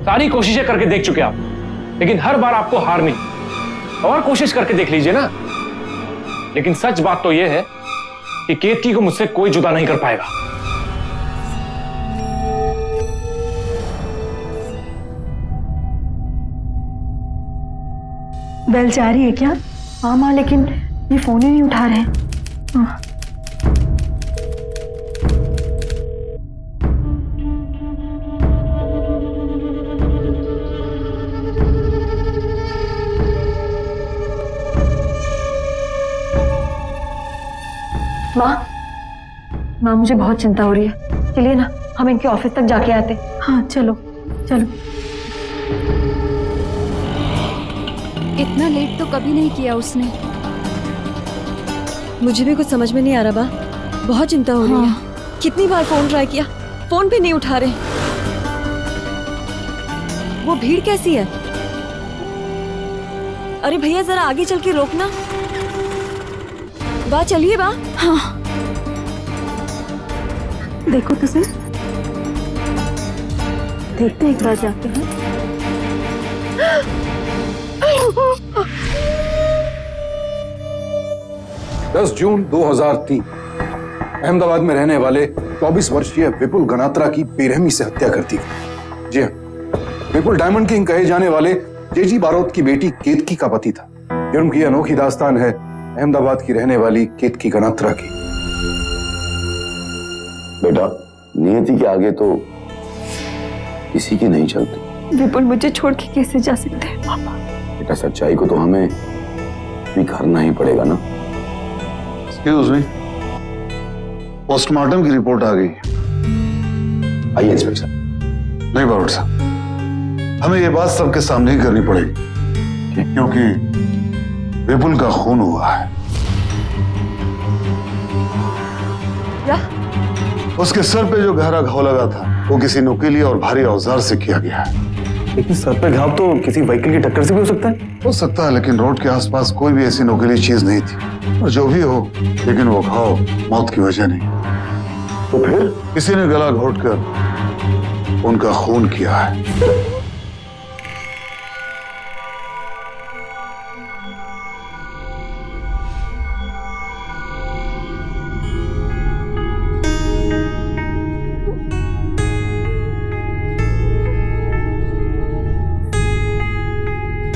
सारी कोशिशें करके देख चुके आप, लेकिन हर बार आपको हार नहीं। और कोशिश करके देख लीजिए ना। लेकिन सच बात तो यह है कि केतकी को मुझसे कोई जुदा नहीं कर पाएगा। बेल जा रही है क्या? हाँ माँ, लेकिन ये फोन ही नहीं उठा रहे हैं। हाँ। माँ मुझे बहुत चिंता हो रही है। चलिए ना, हम इनके ऑफिस तक जाके आते। हाँ चलो चलो। इतना लेट तो कभी नहीं किया उसने। मुझे भी कुछ समझ में नहीं आ रहा बा, बहुत चिंता हो रही है। कितनी बार फोन ट्राई किया, फोन भी नहीं उठा रहे। वो भीड़ कैसी है? अरे भैया जरा आगे चल के रोकना। बा चलिए बा। हाँ देखो तो सही, देखते एक बार जाके हैं। 10 जून 2003 अहमदाबाद में रहने वाले 24 वर्षीय विपुल गनात्रा की बेरहमी से हत्या कर दी गई। जी हाँ, विपुल डायमंड किंग कहे जाने वाले जेजी बारोत की बेटी केतकी का पति था। जुर्म की अनोखी दास्तान है अहमदाबाद की रहने वाली केतकी गनात्रा की। बेटा, नियति के आगे तो किसी की नहीं चलती। विपुल मुझे छोड़ के कैसे जा सकते हैं पापा? बेटा, सच्चाई को तो हमें स्वीकारना ही पड़ेगा ना। एक्सक्यूज मी, पोस्टमार्टम की रिपोर्ट आ गई। आइए इंस्पेक्टर। नहीं बारोट साहब, हमें ये बात सबके सामने ही करनी पड़ेगी क्योंकि विपुल का खून हुआ है। क्या? उसके सर पे जो गहरा घाव लगा था वो किसी नुकीली और भारी औजार से किया गया है। लेकिन सर पे घाव तो किसी व्हीकल की टक्कर से भी हो सकता है। हो सकता है, लेकिन रोड के आसपास कोई भी ऐसी नुकीली चीज नहीं थी। और जो भी हो, लेकिन वो घाव मौत की वजह नहीं। तो फिर किसी ने गला घोटकर उनका खून किया है।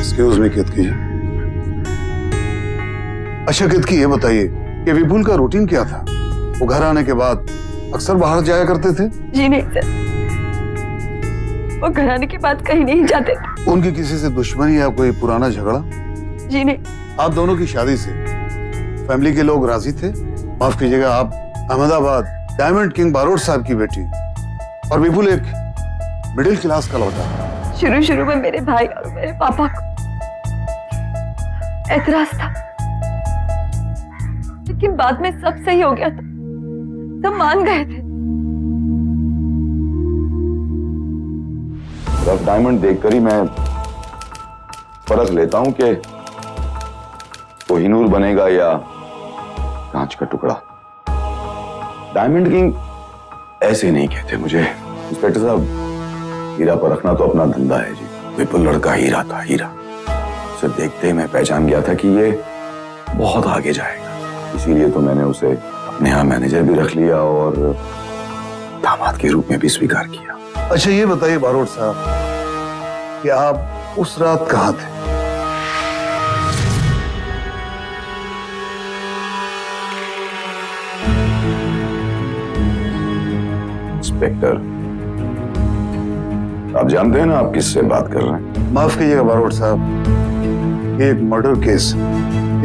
एक्सक्यूज मी केतकी। अच्छा केतकी, ये बताइए कि विपुल का रूटीन क्या था? वो घर आने के बाद अक्सर बाहर जाया करते थे? जी नहीं सर, वो घर आने के बाद कहीं नहीं जाते थे। उनकी किसी से दुश्मनी या कोई पुराना झगड़ा? जी नहीं। आप दोनों की शादी से फैमिली के लोग राजी थे? माफ कीजिएगा, आप अहमदाबाद डायमंड किंग बारोट साहब की बेटी और विपुल एक मिडिल क्लास का लौटा। शुरू में मेरे भाई और मेरे पापा को एतराज था, लेकिन बाद में सब सही हो गया था। सब मान गए थे। रफ डायमंड देखकर ही मैं परख लेता हूं कि कोहिनूर बनेगा या कांच का टुकड़ा। डायमंड किंग ऐसे नहीं कहते मुझे। इंस्पेक्टर साहब, हीरा परखना तो अपना धंधा है जी। विपुल लड़का हीरा था, हीरा। उसे देखते ही मैं पहचान गया था कि ये बहुत आगे जाएगा। इसीलिए तो मैंने उसे अपने यहाँ मैनेजर भी रख लिया और दामाद के रूप में भी स्वीकार किया। अच्छा ये बताइए बारोट साहब कि आप उस रात कहाँ थे? इंस्पेक्टर, आप जानते हैं ना आप किससे बात कर रहे हैं? माफ कीजिएगा बारोट साहब, ये एक मर्डर केस,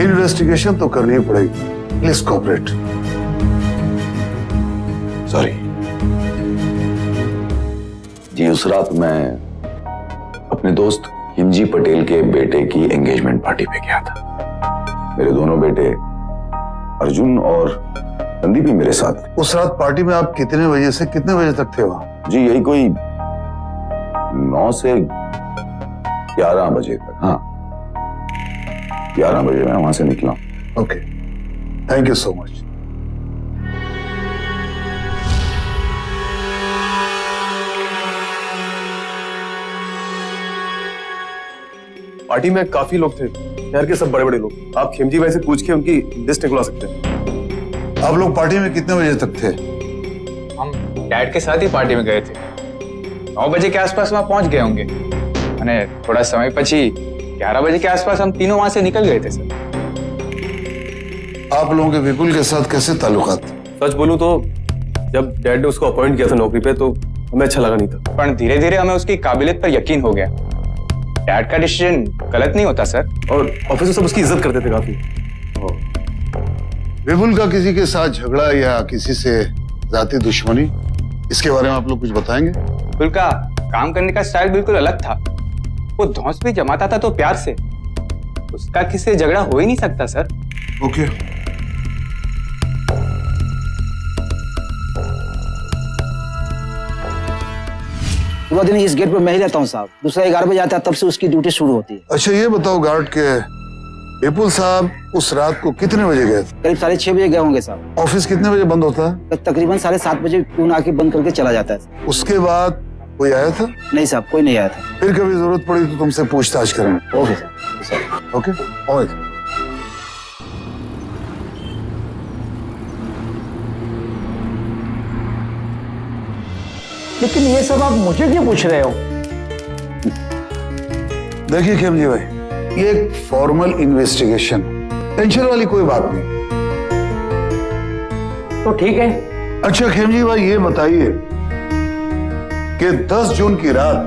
इन्वेस्टिगेशन तो करनी पड़ेगी। Please cooperate. सॉरी जी, उस रात मैं अपने दोस्त हिमजी पटेल के बेटे की एंगेजमेंट पार्टी पे गया था। मेरे दोनों बेटे अर्जुन और संदीप भी मेरे साथ थे। उस रात पार्टी में आप कितने बजे से कितने बजे तक थे वहां? जी यही कोई 9 से 11 बजे तक। हाँ, 11 बजे मैं वहां से निकला। Okay, thank you so much. Party में काफी लोग थे, शहर के सब बड़े बड़े लोग। आप खेमजी भाई से पूछ के उनकी लिस्ट निकलवा सकते हैं। आप लोग पार्टी में कितने बजे तक थे? हम डैड के साथ ही पार्टी में गए थे। 9 बजे के आसपास वहां पहुंच गए होंगे। मैंने थोड़ा समय पची 11 बजे के आसपास हम तीनों वहां से निकल गए थे सर। आप लोगों के विपुल के साथ कैसे ताल्लुकात? सच बोलूं तो जब डैड ने उसको अपॉइंट किया था नौकरी पे तो हमें अच्छा लगा नहीं था। पर धीरे धीरे हमें उसकी काबिलियत पर यकीन हो गया। डैड का डिसीजन गलत नहीं होता सर। और ऑफिस में सब उसकी इज्जत करते थे काफी। विपुल का किसी के साथ झगड़ा या किसी से जाती दुश्मनी, इसके बारे में आप लोग कुछ बताएंगे? विपुल का काम करने का स्टाइल बिल्कुल अलग था। वो धौंस भी जमाता था तो प्यार से। उसका किसी से झगड़ा हो ही नहीं सकता सर। ओके। पूरा दिन इस गेट पे मैं ही रहता हूँ साहब। दूसरा 11 बजे आता है, तब से उसकी ड्यूटी शुरू होती है। अच्छा ये बताओ गार्ड के विपुल साहब उस रात को कितने बजे गए थे? करीब 6:30 बजे गए होंगे साहब। ऑफिस कितने बजे बंद होता है? तकरीबन 7:30 बजे प्यून आके बंद करके चला जाता है। उसके बाद कोई आया था? नहीं साहब, कोई नहीं आया था। फिर कभी जरूरत पड़ी तो तुमसे पूछताछ करेंगे। Okay sir. Okay okay. लेकिन ये सब आप मुझे क्यों पूछ रहे हो? देखिए खेमजी भाई, ये एक फॉर्मल इन्वेस्टिगेशन, टेंशन वाली कोई बात नहीं। तो ठीक है। अच्छा खेमजी भाई ये बताइए कि 10 जून की रात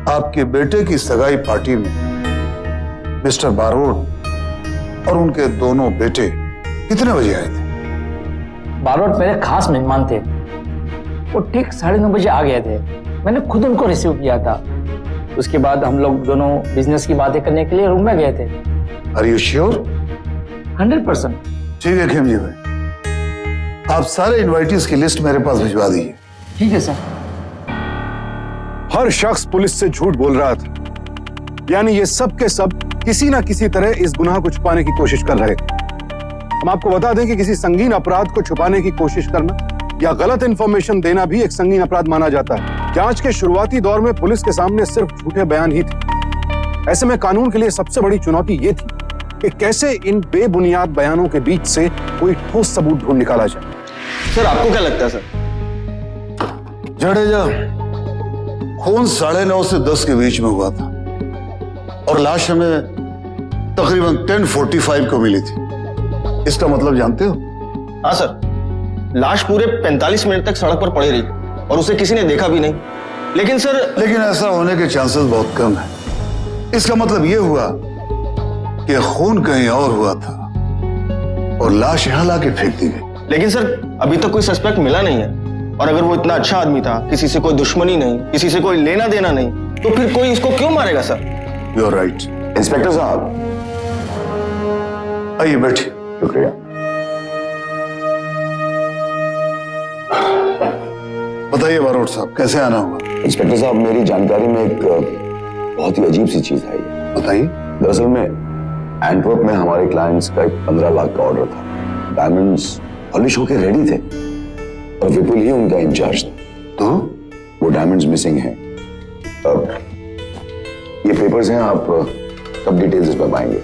आपके बेटे की सगाई पार्टी में मिस्टर बारोट और उनके दोनों बेटे कितने बजे आए थे? बारोट मेरे खास मेहमान थे। वो ठीक 9:30 बजे आ गए थे। मैंने खुद उनको रिसीव किया था। उसके बाद हम लोग दोनों बिजनेस की बातें करने के लिए रूम में गए थे। Are you sure? 100%। ठीक है खेमजी भाई, आप सारे इनवाइटीज की लिस्ट मेरे पास भिजवा दीजिए। ठीक है सर। हर शख्स पुलिस से झूठ बोल रहा था, यानी ये सब के सब किसी ना किसी तरह इस गुनाह को छुपाने की कोशिश कर रहे थे। हम आपको बता दें कि किसी संगीन अपराध को छुपाने की कोशिश करना या गलत इंफॉर्मेशन देना भी एक संगीन अपराध माना जाता है। जांच के शुरुआती दौर में पुलिस के सामने सिर्फ झूठे बयान ही थे। ऐसे में कानून के लिए सबसे बड़ी चुनौती ये थी कि कैसे इन बेबुनियाद बयानों के बीच से कोई ठोस सबूत ढूंढ निकाला जाए। सर आपको क्या लगता है सर? जडेजा, खून 9:30 से 10 के बीच में हुआ था और लाश हमें तकरीबन 10:45 को मिली थी। इसका मतलब जानते हो? हाँ सर, लाश पूरे 45 मिनट तक सड़क पर पड़ी रही और उसे किसी ने देखा भी नहीं। लेकिन ऐसा होने के चांसेस बहुत कम है। इसका मतलब यह हुआ कि खून कहीं और हुआ था और लाश यहां लाके फेंक दी गई। लेकिन सर अभी तक कोई सस्पेक्ट मिला नहीं है। और अगर वो इतना अच्छा आदमी था, किसी से कोई दुश्मनी नहीं, किसी से कोई लेना देना नहीं, तो फिर कोई इसको क्यों मारेगा sir? You are right. Inspector साहब आइए बैठिए। शुक्रिया। बताइए बारोट साहब, कैसे आना हुआ? इंस्पेक्टर साहब, मेरी जानकारी में एक बहुत ही अजीब सी चीज आई है। बताइए। दरअसल में एंटवर्प में हमारे क्लाइंट्स का एक 15 लाख का ऑर्डर था। डायमंड्स पॉलिश होके रेडी थे और विपुल ही उनका इंचार्ज था। तो वो डायमंड्स मिसिंग हैं। अब ये पेपर्स हैं, आप सब डिटेल्स इस पर पाएंगे।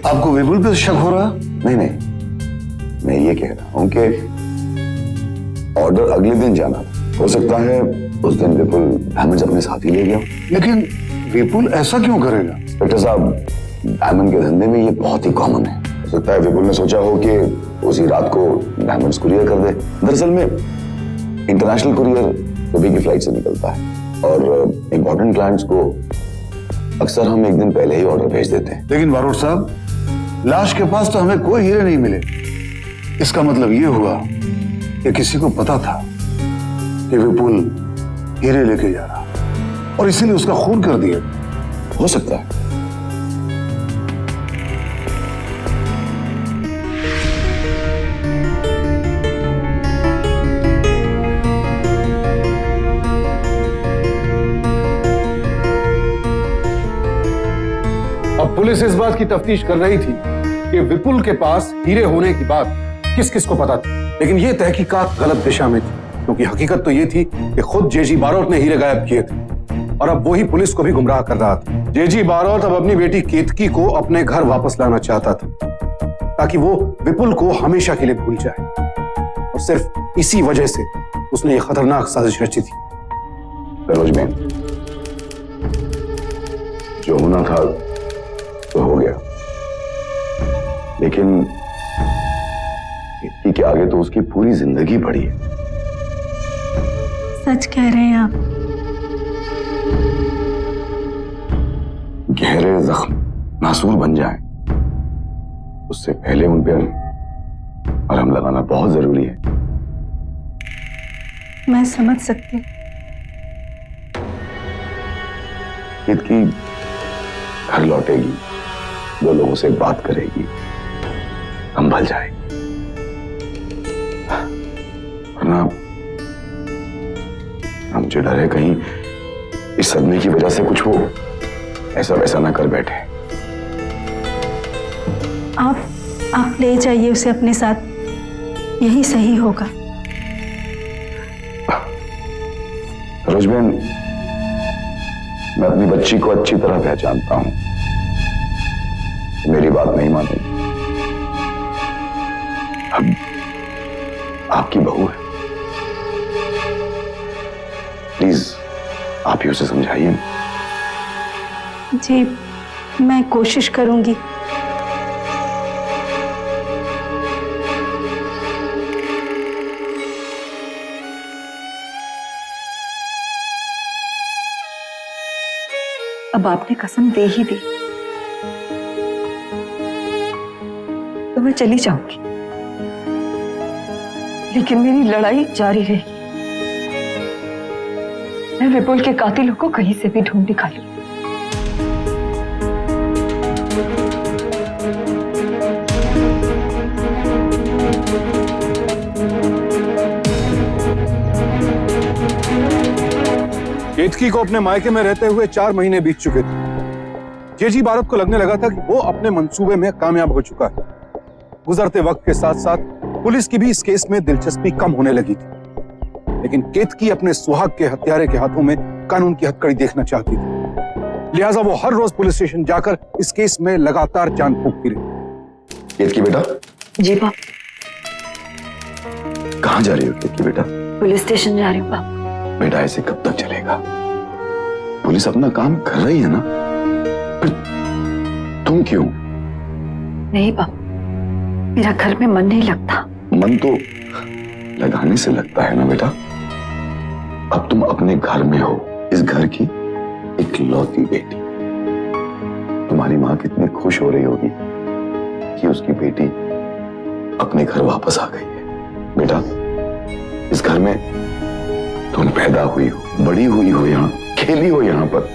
आपको विपुल पे शक हो रहा? नहीं, मैं ये कह रहा हूं कि ऑर्डर अगले दिन जाना था। हो सकता है उस दिन विपुल डायमंड्स अपने साथ ही ले गया। लेकिन विपुल ऐसा क्यों करेगा? इंस्पेक्टर साहब, डायमंड के धंधे में ये बहुत ही कॉमन है। हो सकता है विपुल ने सोचा हो कि उसी रात को डायमंड्स कुरियर कर दे। दरअसल में इंटरनेशनल कुरियर सुबह की फ्लाइट से निकलता है और इंपॉर्टेंट क्लाइंट्स को अक्सर हम एक दिन पहले ही ऑर्डर भेज देते हैं। लेकिन बारोट साहब, लाश के पास तो हमें कोई हीरे नहीं मिले। इसका मतलब ये हुआ कि किसी को पता था कि विपुल हीरे लेके जा रहा और इसीलिए उसका खून कर दिया। हो सकता है। अब पुलिस इस बात की तफ्तीश कर रही थी कि विपुल के पास हीरे होने की बात किस किस को पता थी, लेकिन यह तहकीकात गलत दिशा में थी। क्योंकि हकीकत तो ये थी कि खुद जेजी बारोट ने हीरे गायब किए थे और अब वही पुलिस को भी गुमराह कर रहा था। जेजी बारोट अब अपनी बेटी केतकी को अपने घर वापस लाना चाहता था ताकि वो विपुल को हमेशा के लिए भूल जाए, और सिर्फ इसी वजह से उसने ये खतरनाक साजिश रची थी। सरोज बहन, जो होना था तो हो गया, लेकिन केतकी के आगे तो उसकी पूरी जिंदगी पड़ी है। सच कह रहे हैं आप। गहरे जख्म नासूर बन जाएं, उससे पहले उन पर मरहम लगाना बहुत जरूरी है। मैं समझ सकती हूँ। केतकी घर लौटेगी, 2 लोगों से बात करेगी, संभल जाएगी, वरना मुझे डर है कहीं इस सदमे की वजह से कुछ वो ऐसा वैसा ना कर बैठे। आप ले जाइए उसे अपने साथ, यही सही होगा। सरोज बहन, मैं अपनी बच्ची को अच्छी तरह पहचानता हूं, मेरी बात नहीं मानेगी। अब आपकी बहू है, प्लीज आप ही उसे समझाइए। जी, मैं कोशिश करूंगी। अब आपने कसम दे ही दी तो मैं चली जाऊंगी, लेकिन मेरी लड़ाई जारी रहेगी। मैं विपुल के कातिलों को कहीं से भी ढूंढ निकालूंगी। केतकी को अपने मायके में रहते हुए 4 महीने बीत चुके थे। जेजी बारोट को लगने लगा था कि वो अपने मंसूबे में कामयाब हो चुका है। गुजरते वक्त के साथ साथ पुलिस की भी इस केस में दिलचस्पी कम होने लगी थी, लेकिन केतकी अपने सुहाग के हत्यारे के हाथों में कानून की हथकड़ी देखना चाहती थी। लिहाजा वो हर रोज पुलिस स्टेशन जाकर इस केस में लगातार जान फूंकती रही। केतकी बेटा। जी बाप। कहाँ जा रही हो केतकी बेटा? पुलिस स्टेशन जा रही हूँ बाप। बेटा ऐसे कब तक चलेगा? पुलिस अपना काम कर रही है ना, फिर तुम क्यों? नहीं बाप, मेरा घर में मन नहीं लगता। मन तो लगाने से लगता है ना बेटा। अब तुम अपने घर में हो, इस घर की इकलौती बेटी। तुम्हारी माँ कितनी खुश हो रही होगी कि उसकी बेटी अपने घर वापस आ गई है। बेटा, इस घर में तुम पैदा हुई हो, बड़ी हुई हो, यहाँ खेली हो यहाँ पर,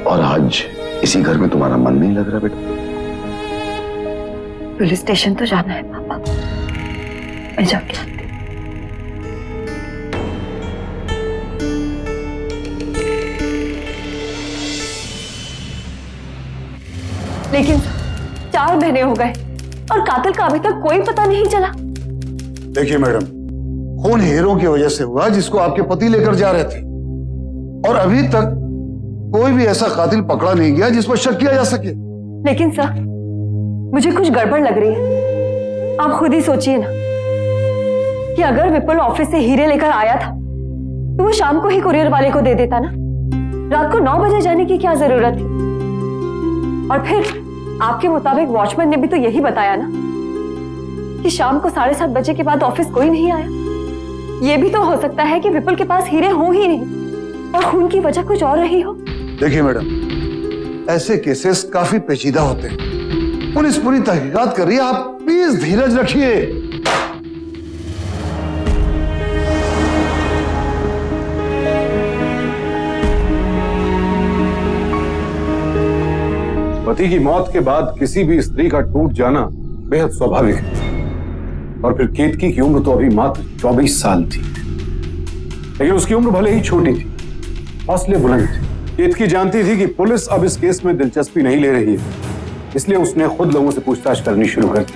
और आज इसी घर में तुम्हारा मन नहीं लग रहा बेटा? पुलिस स्टेशन तो जाना है पापा, मैं जाके आती हूँ। लेकिन 4 महीने हो गए और कातिल का अभी तक कोई पता नहीं चला। देखिए मैडम, खून हीरों की वजह से हुआ जिसको आपके पति लेकर जा रहे थे, और अभी तक कोई भी ऐसा कातिल पकड़ा नहीं गया जिस पर शक किया जा सके। लेकिन सर, मुझे कुछ गड़बड़ लग रही है। आप खुद ही सोचिए ना कि अगर विपुल ऑफिस से हीरे लेकर आया था तो वो शाम को ही कुरियर वाले को दे देता ना। रात को 9 बजे जाने की क्या जरूरत थी? और फिर आपके मुताबिक वॉचमैन ने भी तो यही बताया ना कि शाम को 7:30 बजे के बाद ऑफिस कोई नहीं आया। ये भी तो हो सकता है कि विपुल के पास हीरे हो ही नहीं और खून की वजह कुछ और रही हो। देखिए मैडम, ऐसे केसेस काफी पेचीदा होते हैं, पुलिस पूरी तहकीकात कर रही है, आप प्लीज धीरज रखिए। पति की मौत के बाद किसी भी स्त्री का टूट जाना बेहद स्वाभाविक है, और फिर केतकी की उम्र तो अभी मात्र 24 साल थी। लेकिन उसकी उम्र भले ही छोटी थी, हौसले बुलंद थे। केतकी जानती थी कि पुलिस अब इस केस में दिलचस्पी नहीं ले रही है, इसलिए उसने खुद लोगों से पूछताछ करनी शुरू कर दी।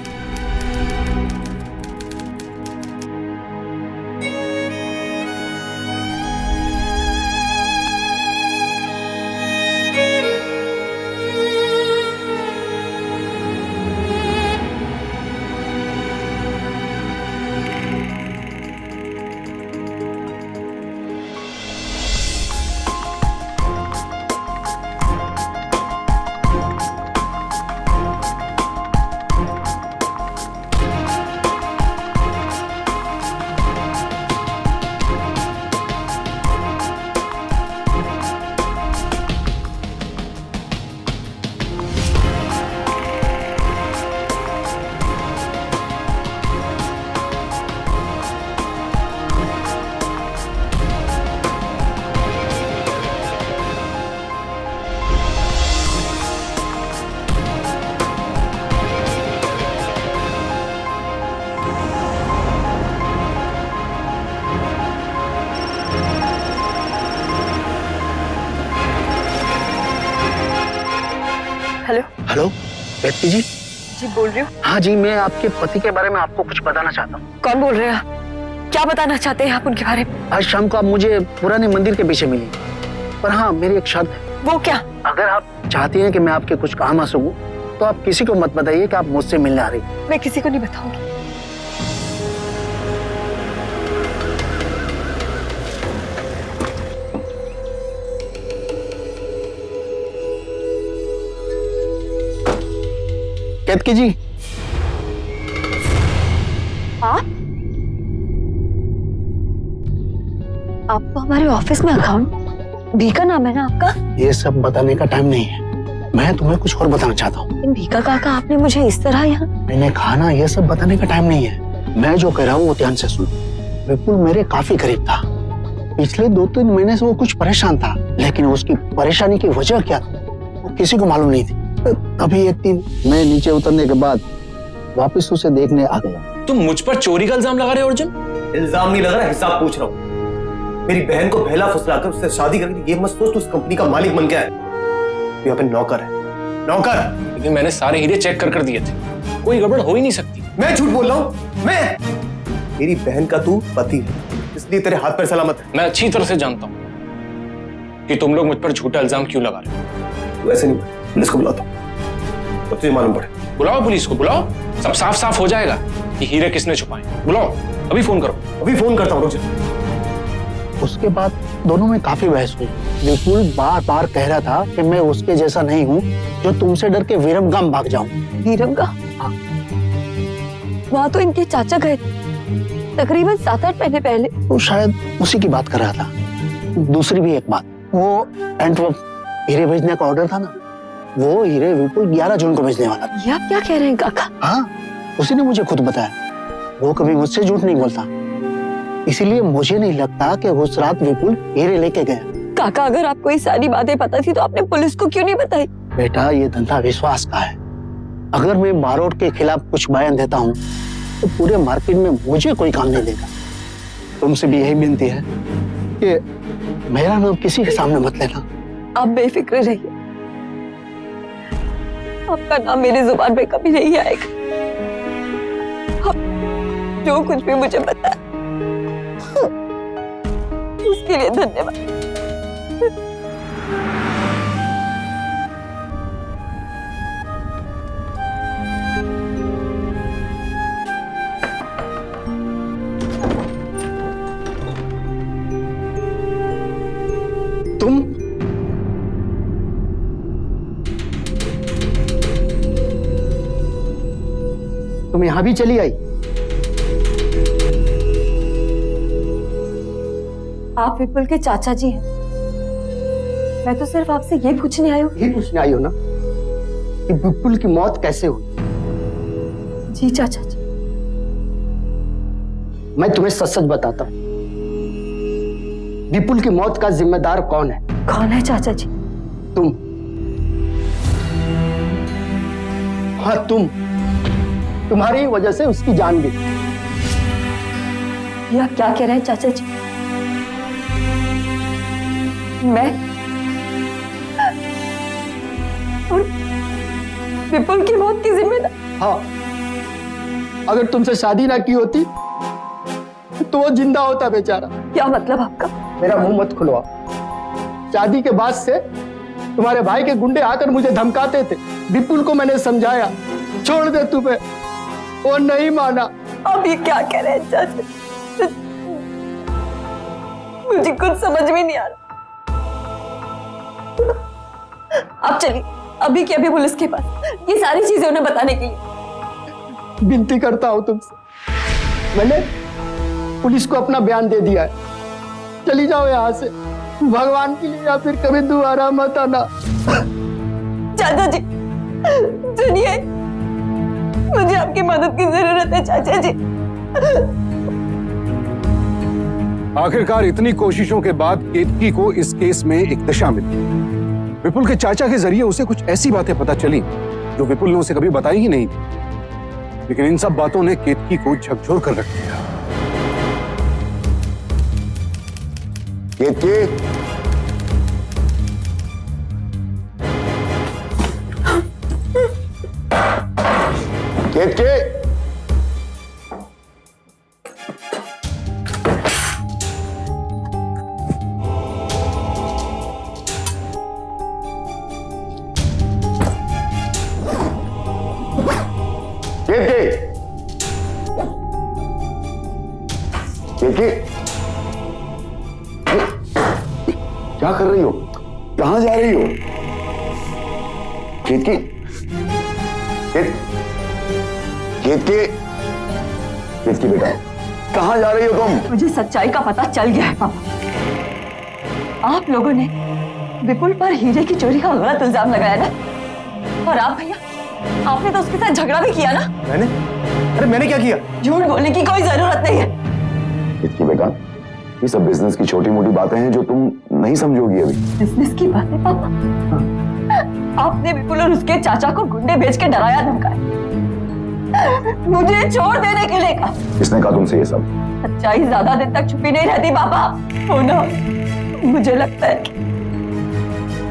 हेलो। हेलो केतकी जी। जी बोल रही हूँ। हाँ जी, मैं आपके पति के बारे में आपको कुछ बताना चाहता हूँ। कौन बोल रहे हैं आप? क्या बताना चाहते हैं आप उनके बारे में? आज शाम को आप मुझे पुराने मंदिर के पीछे मिली, पर हाँ मेरी एक शर्त है। वो क्या? अगर आप चाहती हैं कि मैं आपके कुछ काम आ सकूं, तो आप किसी को मत बताइए कि आप मुझसे मिलने आ रही। मैं किसी को नहीं बताऊंगी। केतकी जी। आप तो हमारे ऑफिस में अकाउंट भीका नाम है ना आपका? ये सब बताने का टाइम नहीं है, मैं तुम्हें कुछ और बताना चाहता हूँ। इन भीका काका आपने मुझे इस तरह यहाँ? मैंने कहा ना, ये सब बताने का टाइम नहीं है। मैं जो कह रहा हूँ वो ध्यान से सुनो। विपुल मेरे काफी करीब था। पिछले 2-3 महीने से वो कुछ परेशान था, लेकिन उसकी परेशानी की वजह क्या थी वो किसी को मालूम नहीं थी। तभी एक दिन मैं नीचे उतरने के बाद वापस उसे देखने आ गया। तुम मुझ पर चोरी का इल्जाम लगा रहे हो अर्जुन? इल्जाम नहीं लगा रहा, हिसाब पूछ रहा हूँ। मेरी बहन को बहला फुसलाकर उससे शादी करके ये मत सोच तू उस कंपनी का मालिक बन गया है। तू यहाँ पे नौकर है, नौकर। लेकिन मैंने सारे हीरे चेक कर दिए थे, कोई गड़बड़ हो ही नहीं सकती। मैं झूठ बोल रहा हूँ? मैं? मेरी बहन का तू पति है, इसलिए तेरे हाथ पैर सलामत है। मैं अच्छी तरह से जानता हूँ कि तुम लोग मुझ पर झूठा इल्जाम क्यों लगा रहे हो। तू ऐसे नहीं, पुलिस को बुलाता हूँ, तब तुझे मालूम पड़े। बुलाओ पुलिस को, बुलाओ, सब साफ साफ हो जाएगा कि हीरे किसने छुपाए। बुलाओ, अभी फोन करो। अभी फोन करता हूँ, रुक जा। उसके बाद दोनों में काफी बहस हुई। विपुल बार बार कह रहा था कि मैं उसके जैसा नहीं हूँ जो तुमसे डर के वीरमगाम भाग जाऊं। वीरमगाम? हाँ। वहाँ तो इनके चाचा गए थे तकरीबन 7-8 महीने पहले। वो शायद उसी की बात कर रहा था। दूसरी भी एक बात, वो एंटवर्प हीरे भेजने का ऑर्डर था ना, वो हीरे विपुल 11 जून को भेजने वाला था। ये आप क्या कह रहे हैं काका? हाँ, उसी ने मुझे खुद बताया। वो कभी मुझसे झूठ नहीं बोलता, इसीलिए मुझे नहीं लगता कि उस रात विपुल हीरे लेके गया। काका, अगर आपको ये सारी बातें पता थी तो आपने पुलिस को क्यों नहीं बताई? बेटा, ये धंधा विश्वास का है। अगर मैं बारोट के खिलाफ कुछ बयान देता हूँ तो पूरे मार्केट में मुझे कोई काम नहीं देगा। तुमसे भी यही विनती है कि मेरा नाम किसी के सामने मत लेना। आप बेफिक्र रहिए, आपका नाम मेरी जुबान पे कभी नहीं आएगा। आप जो कुछ भी मुझे बताया उसके लिए धन्यवाद। तुम यहां भी चली आई? आप विपुल के चाचा जी हैं। मैं तो सिर्फ आपसे ये पूछने आई हूँ। यही पूछने आई हो ना कि विपुल की मौत कैसे हुई? जी चाचा जी। मैं तुम्हें सच सच बताता हूँ, विपुल की मौत का जिम्मेदार कौन है? कौन है चाचा जी? तुम। हाँ, तुम्हारी वजह से उसकी जान गई। ये आप क्या कह रहे हैं चाचा जी? मैं और विपुल की मौत की जिम्मेदार? हाँ, अगर तुमसे शादी ना की होती तो वो जिंदा होता बेचारा। क्या मतलब आपका? मेरा मुंह मत खुलवा। शादी के बाद से तुम्हारे भाई के गुंडे आकर मुझे धमकाते थे। विपुल को मैंने समझाया छोड़ दे तुम्हें, वो नहीं माना। अब ये क्या कह रहे हैं चाचा? मुझे कुछ समझ में नहीं आ रहा। आप चलिए अभी के अभी पुलिस के पास, ये सारी चीजें उन्हें बताने के लिए। विनती करता हूं तुमसे, मैंने पुलिस को अपना बयान दे दिया है। चली जाओ यहाँ से, भगवान के लिए, या फिर कभी दोबारा मत आना। चाचा जी सुनिए, मुझे आपकी मदद की जरूरत है चाचा जी। आखिरकार इतनी कोशिशों के बाद केतकी को इस केस में एक दिशा मिली। विपुल के चाचा के जरिए उसे कुछ ऐसी बातें पता चली जो विपुल ने उसे कभी बताई ही नहीं थी। लेकिन इन सब बातों ने केतकी को झकझोर कर रख दिया। केतकी, केतकी, केतकी, क्या कर रही हो? कहां जा रही हो? केतकी, केतकी, केतकी बेटा, कहां जा रही हो तुम? मुझे सच्चाई का पता चल गया है पापा। आप लोगों ने विपुल पर हीरे की चोरी का गलत इल्जाम लगाया ना, और आप भैया, आपने तो उसके साथ झगड़ा भी किया ना। मैंने? अरे मैंने क्या किया? झूठ बोलने की कोई जरूरत नहीं है। केतकी बेटा, ये सब बिजनेस की छोटी मोटी बातें हैं जो तुम नहीं समझोगी अभी। बिजनेस की बातें पापा? आपने विपुल और उसके चाचा को गुंडे भेज के डराया धमकाया, मुझे छोड़ देने के लिए कहा। किसने कहा तुमसे ये सब? सच्चाई ज्यादा दिन तक छुपी नहीं रहती पापा। हो ना, मुझे लगता है कि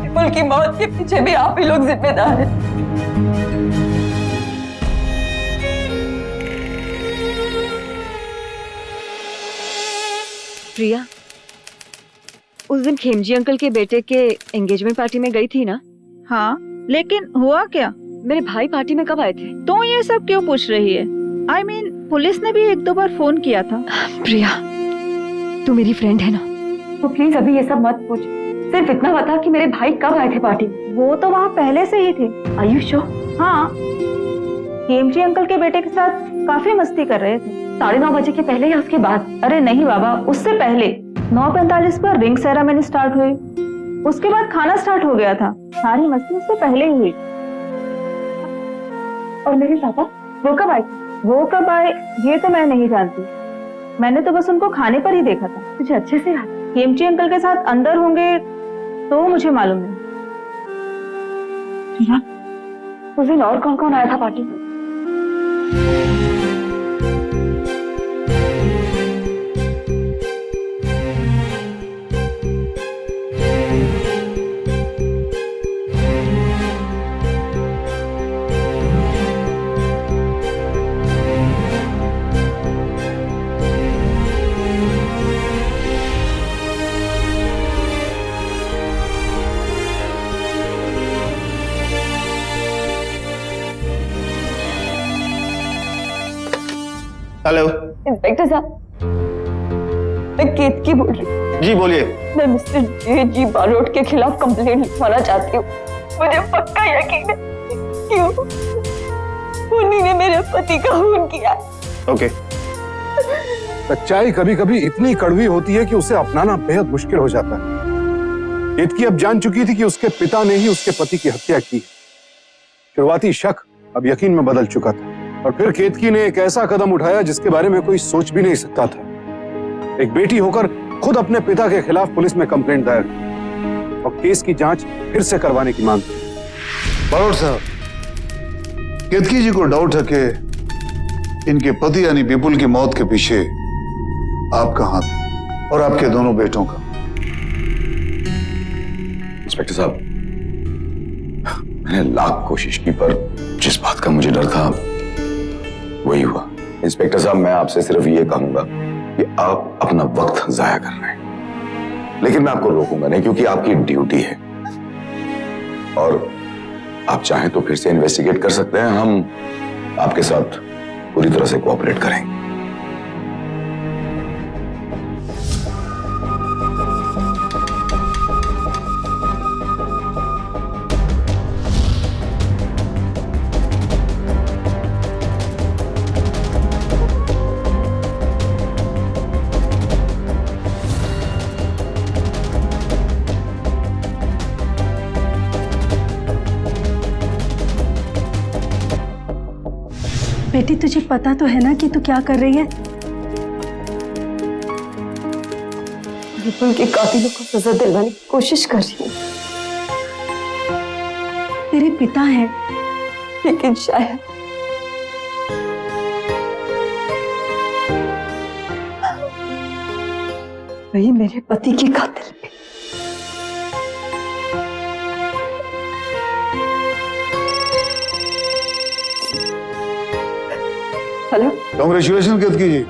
विपुल की मौत के पीछे भी आप ही लोग जिम्मेदार हैं। प्रिया, उस दिन खेमजी अंकल के बेटे के एंगेजमेंट पार्टी में गई थी ना? हाँ, लेकिन हुआ क्या? मेरे भाई पार्टी में कब आए थे? तो ये सब क्यों पूछ रही है? I mean, पुलिस ने भी 1-2 बार फोन किया था। प्रिया, तू मेरी फ्रेंड है ना, तो प्लीज अभी ये सब मत पूछ। सिर्फ इतना बता कि मेरे भाई कब आए थे पार्टी में। वो तो वहाँ पहले से ही थे। Are you sure? हाँ, खेमजी अंकल के बेटे के साथ काफी मस्ती कर रहे थे। 9:30 बजे के पहले या उसके बाद? अरे नहीं बाबा, उससे पहले 9:45 पर रिंग सेरेमनी स्टार्ट हुई, उसके बाद खाना स्टार्ट हो गया था। सारी मस्ती उससे पहले ही हुई। और मेरे पापा, वो कब आए? वो कब आए ये तो मैं नहीं जानती, मैंने तो बस उनको खाने पर ही देखा था। मुझे अच्छे से याद। खेमजी अंकल के साथ अंदर होंगे तो मुझे मालूम नहीं। उस दिन और कौन कौन आया था पार्टी में? हेलो इंस्पेक्टर साहब, मैं केतकी बोल रही हूँ। जी बोलिए। मैं मिस्टर जे.जी. बारोट के खिलाफ कंप्लेंट लिखवाना चाहती हूँ। मुझे पक्का यकीन है कि उन्हीं ने मेरे पति का खून किया। ओके। सच्चाई कभी कभी इतनी कड़वी होती है कि उसे अपनाना बेहद मुश्किल हो जाता है। केतकी अब जान चुकी थी कि उसके पिता ने ही उसके पति की हत्या की। शुरुआती शक अब यकीन में बदल चुका था, और फिर केतकी ने एक ऐसा कदम उठाया जिसके बारे में कोई सोच भी नहीं सकता था। एक बेटी होकर खुद अपने पिता के खिलाफ पुलिस में कंप्लेंट दायर की और केस की जांच फिर से करवाने की मांग की। बारोट साहब, केतकी जी को डाउट है कि इनके पति यानी विपुल की मौत के पीछे आपका हाथ है और आपके दोनों बेटों का। इंस्पेक्टर साहब, मैंने लाख कोशिश की, पर जिस बात का मुझे डर था वही हुआ। इंस्पेक्टर साहब, मैं आपसे सिर्फ ये कहूंगा कि आप अपना वक्त जाया कर रहे हैं, लेकिन मैं आपको रोकूंगा नहीं, क्योंकि आपकी ड्यूटी है। और आप चाहें तो फिर से इन्वेस्टिगेट कर सकते हैं। हम आपके साथ पूरी तरह से कोऑपरेट करेंगे। बेटी, तुझे पता तो है ना कि तू क्या कर रही है? विपुल के कातिलों को सजा दिलवाने की कोशिश कर रही हूँ। तेरे पिता हैं, लेकिन शायद वही मेरे पति की कातिल भी। हेलो। कांग्रेचुलेशन केतकी जी,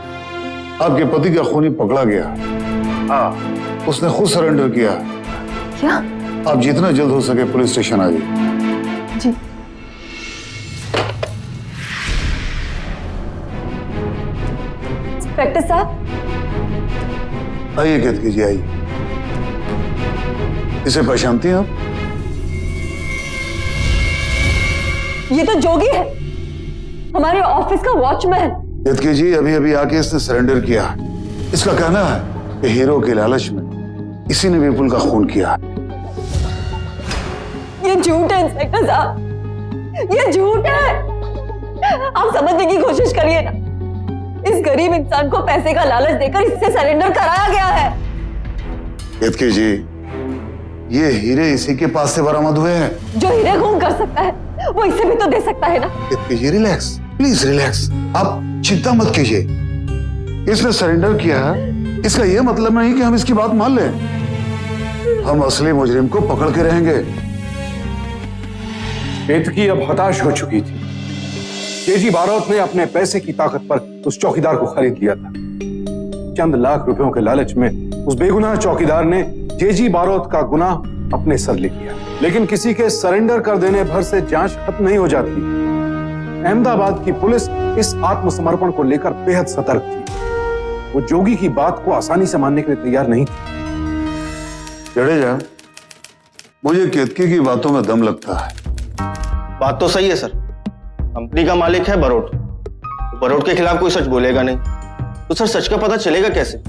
आपके पति का खूनी पकड़ा गया। हाँ, उसने खुद सरेंडर किया। क्या? आप जितना जल्द हो सके पुलिस स्टेशन आ जाइए। जी। इंस्पेक्टर साहब। आइए केतकी जी, आइए। इसे पहचानती हैं आप? ये तो जोगी है, हमारे ऑफिस का वॉचमैन। केतकी जी, अभी अभी आके इसने सरेंडर किया। इसका कहना है कि हीरो के लालच में इसी ने विपुल का खून किया। ये झूठ है इंस्पेक्टर साहब, ये झूठ है। आप समझने की कोशिश करिए ना, इस गरीब इंसान को पैसे का लालच देकर इससे सरेंडर कराया गया है। केतकी जी, ये हीरे इसी के पास से बरामद हुए हैं। जो हीरे खून कर सकता है वो इसे भी तो दे सकता है ना। केतकी जी, रिलैक्स, प्लीज रिलैक्स। आप चिंता मत कीजिए, इसने सरेंडर किया है, इसका यह मतलब नहीं कि हम इसकी बात मान लें। हम असली मुजरिम को पकड़ के रहेंगे। केतकी अब हताश हो चुकी थी। जेजी बारोट ने अपने पैसे की ताकत पर उस चौकीदार को खरीद लिया था। चंद लाख रुपयों के लालच में उस बेगुनाह चौकीदार ने जेजी बारोट का गुनाह अपने सर ले लिया। लेकिन किसी के सरेंडर कर देने भर से जांच खत्म नहीं हो जाती। अहमदाबाद की पुलिस इस आत्मसमर्पण को लेकर बेहद सतर्क थी। वो जोगी की बात को आसानी से मानने के लिए तैयार नहीं थी। जडेजा, मुझे केतकी की बातों में दम लगता है। बात तो सही है सर, कंपनी का मालिक है बरोट, बरोट के खिलाफ कोई सच बोलेगा नहीं, तो सर सच का पता चलेगा कैसे?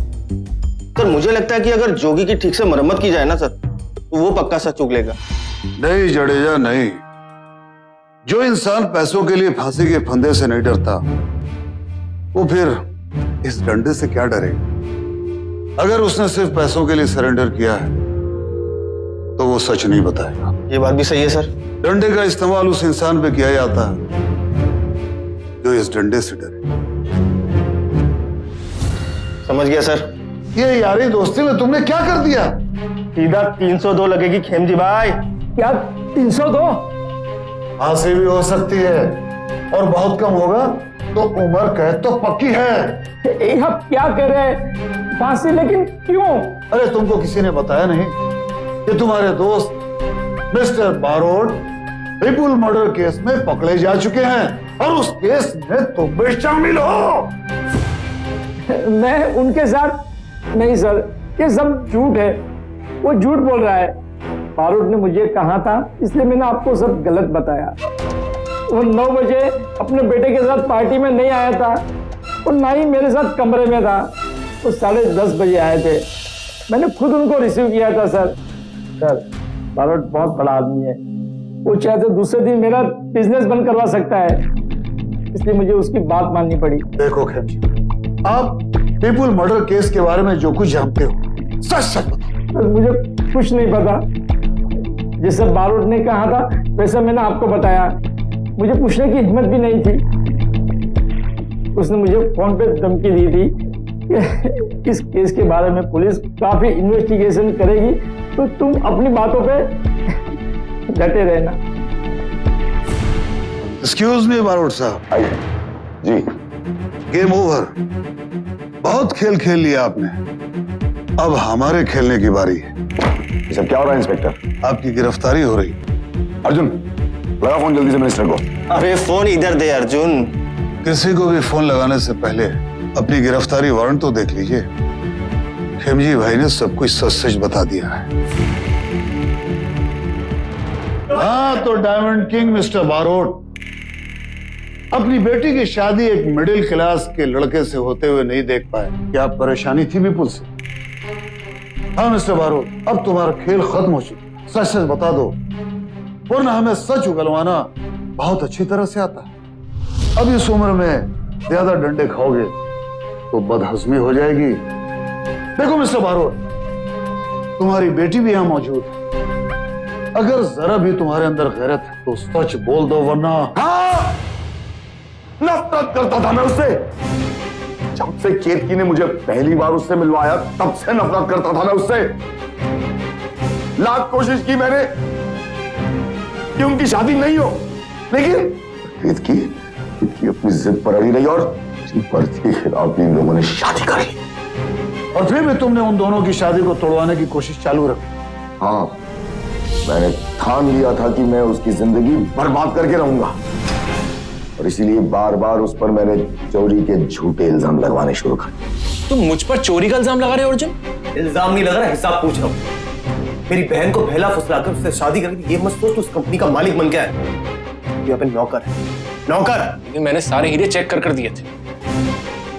सर मुझे लगता है कि अगर जोगी की ठीक से मरम्मत की जाए ना सर, तो वो पक्का सच उगलेगा। नहीं जडेजा, नहीं। जो इंसान पैसों के लिए फांसी के फंदे से नहीं डरता, वो फिर इस डंडे से क्या डरेगा? अगर उसने सिर्फ पैसों के लिए सरेंडर किया है तो वो सच नहीं बताएगा। ये बात भी सही है सर। डंडे का इस्तेमाल उस इंसान पे किया जाता है जो इस डंडे से डरे। समझ गया सर। ये यारी दोस्ती में तुमने क्या कर दिया? सीधा 302 लगेगी खेमजी भाई। क्या 302? फांसी भी हो सकती है और बहुत कम होगा तो उम्र कैद तो पक्की है। आप क्या कर रहे हैं? फांसी? लेकिन क्यों? अरे तुमको किसी ने बताया नहीं कि तुम्हारे दोस्त मिस्टर बारोट विपुल मर्डर केस में पकड़े जा चुके हैं और उस केस में तुम भी शामिल हो? मैं उनके साथ नहीं सर, ये सब झूठ है। वो झूठ बोल रहा है। बारोट ने मुझे कहा था, इसलिए मैंने आपको सब गलत बताया। वो 9 बजे अपने बेटे के साथ पार्टी में नहीं आया था और ना ही मेरे साथ कमरे में था। वो 10:30 बजे आए थे। मैंने खुद उनको रिसीव किया था सर। बारोट बहुत बड़ा आदमी है, वो चाहे तो दूसरे दिन मेरा बिजनेस बंद करवा सकता है, इसलिए मुझे उसकी बात माननी पड़ी। देखो खेमजी, आप विपुल मर्डर केस के बारे में जो कुछ जानते हो सच सच बताओ। मुझे कुछ नहीं पता। जैसे बारोट ने कहा था वैसा मैंने आपको बताया। मुझे पूछने की हिम्मत भी नहीं थी। उसने मुझे फोन पे धमकी दी थी कि इस केस के बारे में पुलिस काफी इन्वेस्टिगेशन करेगी, तो तुम अपनी बातों पे डटे रहना। एक्सक्यूज मी बारोट साहब। जी। Game over. बहुत खेल खेल लिया आपने, अब हमारे खेलने की बारी है। सब क्या हो रहा है इंस्पेक्टर? आपकी गिरफ्तारी हो रही। अर्जुन, लगा फोन जल्दी से मिनिस्टर को। अरे फोन इधर दे अर्जुन। किसी को भी फोन लगाने से पहले अपनी गिरफ्तारी वारंट तो देख लीजिए। खेमजी भाई ने सब कुछ सच सच बता दिया है। हाँ, तो डायमंड किंग मिस्टर बारोट अपनी बेटी की शादी एक मिडिल क्लास के लड़के से होते हुए नहीं देख पाए। क्या परेशानी थी विपुल से? हाँ मिस्टर बारोट, अब तुम्हारा खेल खत्म हो चुका। सच सच बता दो, वरना हमें सच उगलवाना बहुत अच्छी तरह से आता है। अब इस उम्र में ज्यादा डंडे खाओगे तो बदहजमी हो जाएगी। देखो मिस्टर बारोट, तुम्हारी बेटी भी यहां मौजूद है। अगर जरा भी तुम्हारे अंदर गैरत है तो सच बोल दो, वरना। हाँ, नफरत करता था मैं उससे। जब से केतकी ने मुझे पहली बार उससे मिलवाया तब से नफरत करता था मैं उससे। लाख कोशिश की मैंने कि उनकी शादी नहीं हो, लेकिन केतकी अपनी जिद पर अड़ी रही और पर्ची के खिलाफ इन लोगों ने शादी कर ली। और फिर भी तुमने उन दोनों की शादी को तोड़वाने की कोशिश चालू रखी। हाँ, मैंने ठान लिया था कि मैं उसकी जिंदगी बर्बाद करके रहूंगा, और इसीलिए बार बार उस पर मैंने चोरी के झूठे इल्जाम लगवाने शुरू कर दिए। तुम मुझ पर चोरी का इल्जाम लगा रहे हो अर्जुन? इल्जाम नहीं लग रहा, हिसाब पूछ रहा हूँ। मेरी बहन को बहला फुसलाकर उससे शादी करके ये मत सोच तू उस कंपनी का मालिक बन गया है। तू यहाँ पे नौकर है, नौकर। लेकिन मैंने सारे हीरे चेक कर दिए थे,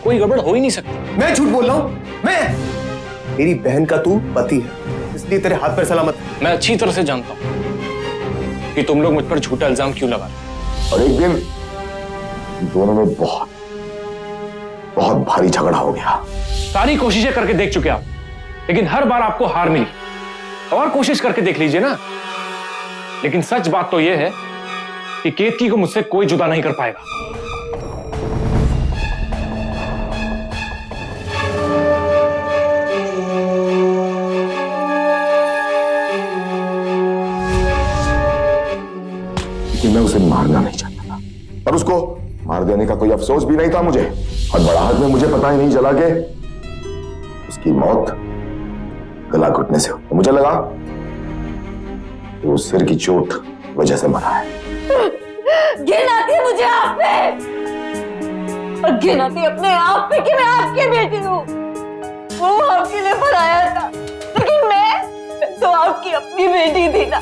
कोई गड़बड़ हो ही नहीं सकती। मैं झूठ बोल रहा हूँ? मैं? मेरी बहन का तू पति है, इसलिए तेरे हाथ पैर सलामत। मैं अच्छी तरह से जानता हूँ कि तुम लोग मुझ पर झूठा इल्जाम क्यों लगा रहे हो। और एक दिन दोनों में बहुत बहुत भारी झगड़ा हो गया। सारी कोशिशें करके देख चुके आप, लेकिन हर बार आपको हार मिली। और कोशिश करके देख लीजिए ना। लेकिन सच बात तो यह है कि केतकी को मुझसे कोई जुदा नहीं कर पाएगा। लेकिन मैं उसे मारना नहीं चाहता था, और उसको मार देने का कोई अफसोस भी नहीं था मुझे। हड़बड़ाहट में मुझे पता ही नहीं चला कि उसकी मौत गला घुटने से हुई। मुझे लगा कि वो सिर की चोट वजह से मरा है। घिन आती है मुझे आप पे, और घिन आती है अपने आप पे कि मैं आपकी बेटी हूँ। वो आपके लिए बनाया था, लेकिन मैं तो आपकी अपनी बेटी थी ना।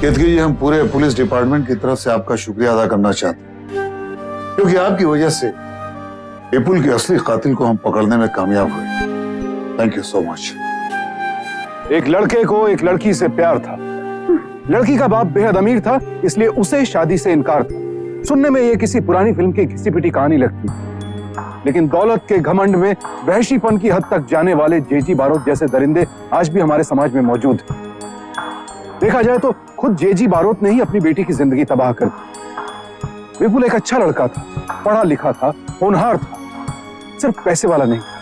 केतकी जी, हम पूरे पुलिस डिपार्टमेंट की तरफ से आपका शुक्रिया अदा करना चाहते हैं, क्योंकि आपकी वजह से विपुल के असली कातिल को हम पकड़ने में कामयाब हुए। Thank you so much. एक लड़के को एक लड़की से प्यार था। लड़की का बाप बेहद अमीर था, इसलिए उसे शादी से इनकार था। सुनने में यह किसी पुरानी फिल्म की घिसी पिटी कहानी लगती, लेकिन दौलत के घमंड में वहशीपन की हद तक जाने वाले जेजी बारोट जैसे दरिंदे आज भी हमारे समाज में मौजूद हैं। देखा जाए तो खुद जेजी बारोट ने ही अपनी बेटी की जिंदगी तबाह कर दी। विपुल एक अच्छा लड़का था, पढ़ा लिखा था, होनहार था, सिर्फ पैसे वाला नहीं था।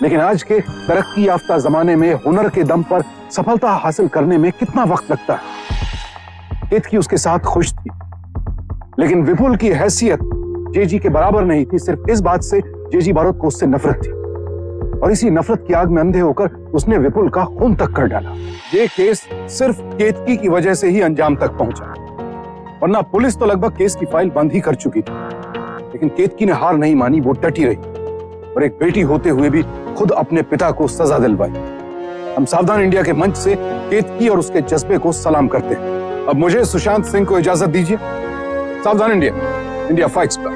लेकिन आज के तरक्की याफ्ता जमाने में हुनर के दम पर सफलता हासिल करने में कितना वक्त लगता है। केतकी उसके साथ खुश थी, लेकिन विपुल की हैसियत जेजी के बराबर नहीं थी। सिर्फ इस बात से जेजी बारोट को उससे नफरत थी, और इसी नफरत की आग में अंधे होकर उसने विपुल का खून तक कर डाला। ये केस सिर्फ केतकी की वजह से ही अंजाम तक पहुंचा, वरना पुलिस तो लगभग केस की फाइल बंद ही कर चुकी थी। लेकिन केतकी ने हार नहीं मानी, वो डटी रही, और एक बेटी होते हुए भी खुद अपने पिता को सजा दिलवाई। हम सावधान इंडिया के मंच से केतकी और उसके जज्बे को सलाम करते हैं। अब मुझे सुशांत सिंह को इजाजत दीजिए। सावधान इंडिया, इंडिया फाइट्स बैक।